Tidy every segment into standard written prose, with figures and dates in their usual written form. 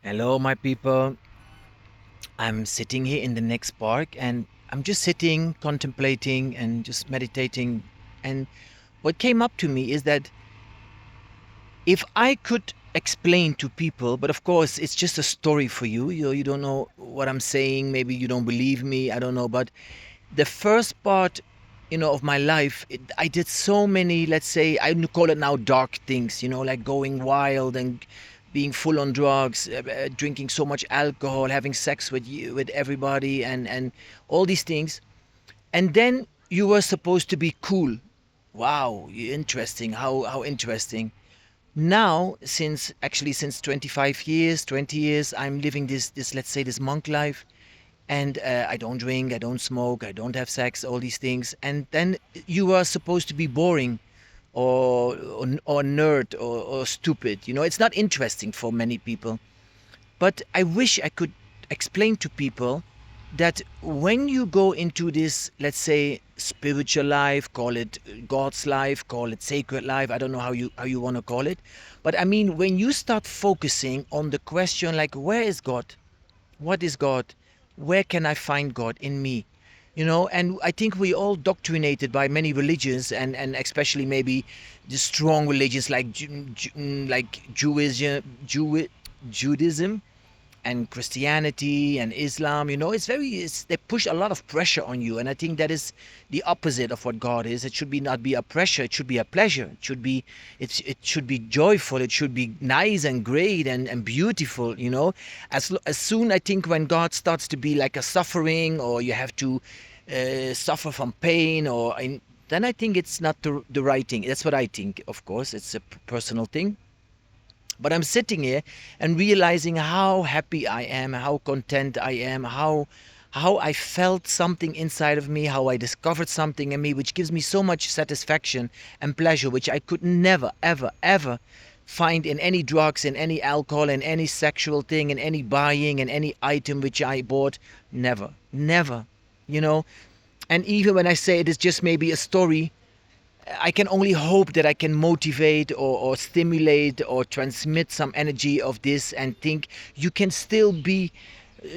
Hello, my people. I'm sitting here in the next park and I'm just sitting, contemplating, and just meditating. And what came up to me is that if I could explain to people, but of course, it's just a story for you. You don't know what I'm saying. Maybe you don't believe me. I don't know. But the first part, of my life, I did so many, let's say, I call it now dark things, like going wild and being full on drugs, drinking so much alcohol, having sex with everybody, and all these things. And then you were supposed to be cool. Wow, interesting. How interesting. Now, since 25 years, 20 years, I'm living this let's say this monk life, and I don't drink, I don't smoke, I don't have sex, all these things. And then you are supposed to be boring, or nerd, or stupid. It's not interesting for many people. But I wish I could explain to people that when you go into this, let's say, spiritual life, call it God's life, call it sacred life, I don't know how you want to call it, but I mean, when you start focusing on the question like, where is God? What is God? Where can I find God in me? And I think we all doctrinated by many religions, and especially maybe the strong religions like like Judaism and Christianity and Islam. They push a lot of pressure on you, and I think that is the opposite of what God is. It should be not be a pressure; it should be a pleasure. It should be joyful. It should be nice and great and beautiful. As soon, I think, when God starts to be like a suffering, or you have to suffer from pain, then I think it's not the right thing. That's what I think. Of course, it's a personal thing. But I'm sitting here and realizing how happy I am, how content I am, how I felt something inside of me, how I discovered something in me, which gives me so much satisfaction and pleasure, which I could never, ever, ever find in any drugs, in any alcohol, in any sexual thing, in any buying, in any item which I bought. Never, never, you know. And even when I say it is just maybe a story, I can only hope that I can motivate, or stimulate, or transmit some energy of this, and think you can still be,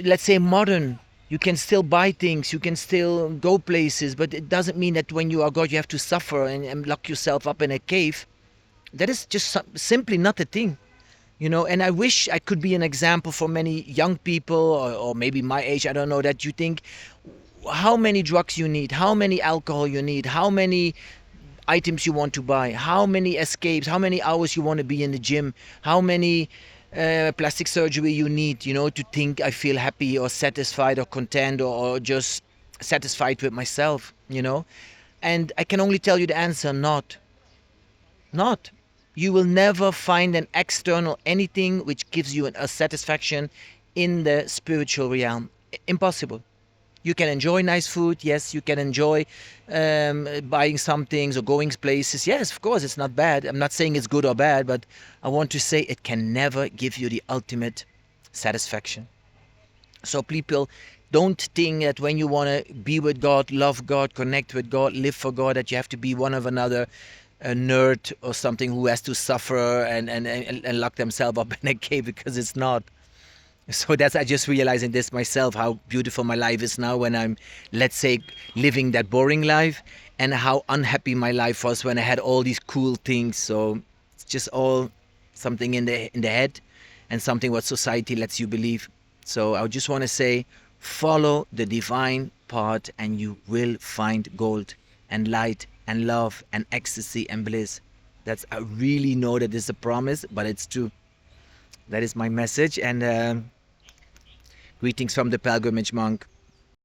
let's say, modern. You can still buy things, you can still go places, but it doesn't mean that when you are God, you have to suffer and lock yourself up in a cave. That is just simply not a thing. And I wish I could be an example for many young people, or maybe my age, I don't know, that you think how many drugs you need, how many alcohol you need, how many items you want to buy, how many escapes, how many hours you want to be in the gym, how many plastic surgery you need, to think I feel happy or satisfied or content, or just satisfied with myself. And I can only tell you the answer: not. You will never find an external anything which gives you a satisfaction in the spiritual realm. Impossible. You can enjoy nice food. Yes, you can enjoy buying some things or going places. Yes, of course, it's not bad. I'm not saying it's good or bad, but I want to say it can never give you the ultimate satisfaction. So people, don't think that when you want to be with God, love God, connect with God, live for God, that you have to be one of another a nerd or something who has to suffer and lock themselves up in a cave, because it's not. So that's, I just realizing this myself, how beautiful my life is now when I'm, let's say, living that boring life, and how unhappy my life was when I had all these cool things. So it's just all something in the head, and something what society lets you believe. So I just want to say, follow the divine path and you will find gold and light and love and ecstasy and bliss. That's, I really know that this is a promise, but it's true. That is my message, and greetings from the Pilgrimage Monk.